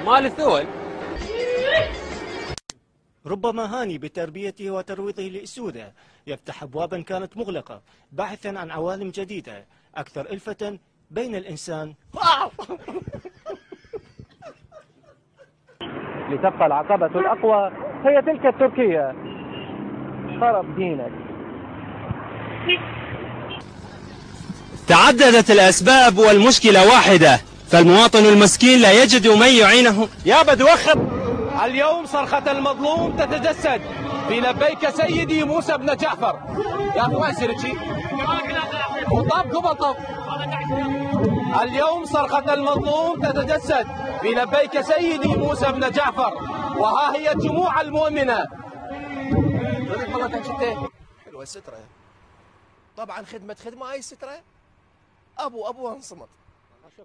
مال الثول. ربما هاني بتربيته وترويضه لأسودة يفتح أبوابا كانت مغلقة باحثا عن عوالم جديدة أكثر ألفة بين الإنسان. لتبقى العقبة الأقوى هي تلك التركية. خرب دينك. تعددت الأسباب والمشكلة واحدة، فالمواطن المسكين لا يجد من يعينه. يا بدو وخر. اليوم صرخة المظلوم تتجسد في لبيك سيدي موسى بن جعفر. يا أخي ما يصير شيء. طب قبل طب. اليوم صرخة المظلوم تتجسد في لبيك سيدي موسى بن جعفر، وها هي الجموع المؤمنة. حلوة السترة. طبعا خدمة هاي السترة. أبوها انصمت.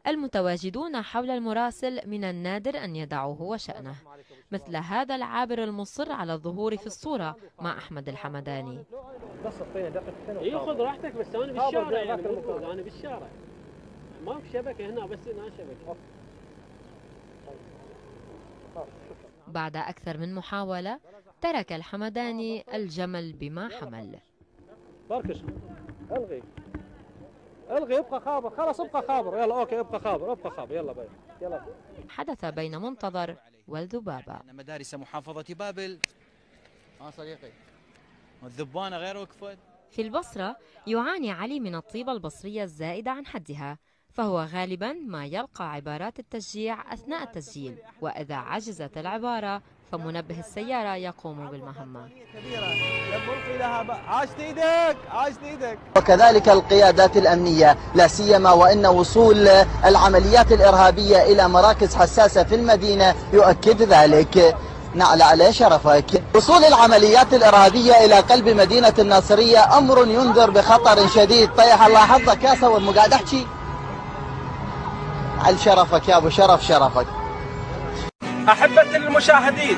المتواجدون حول المراسل من النادر أن يدعوا هو شأنه، مثل هذا العابر المصر على الظهور في الصورة مع أحمد الحمداني. خذ راحتك، بس أنا بالشارع يعني أنا بالشارع ما في شبكة هنا، بس هنا شبكة. بعد أكثر من محاولة ترك الحمداني الجمل بما حمل. بركش الغي ابقى خابر، خلاص ابقى خابر، يلا اوكي ابقى خابر يلا باي يلا. حدث بين منتظر والذبابة. مدارس محافظة بابل صديقي والذبانة غير وقفت. في البصرة يعاني علي من الطيبة البصرية الزائدة عن حدها، فهو غالبا ما يلقى عبارات التشجيع أثناء التسجيل، وإذا عجزت العبارة فمنبه السيارة يقوم بالمهمة. عاشت ايدك. وكذلك القيادات الأمنية، لا سيما وأن وصول العمليات الإرهابية إلى مراكز حساسة في المدينة يؤكد ذلك. نعلى على شرفك. وصول العمليات الإرهابية إلى قلب مدينة الناصرية أمر ينذر بخطر شديد. طيح الله حظك يا صور، مو قاعد أحكي على شرفك يا أبو شرف. شرفك. أحبة المشاهدين،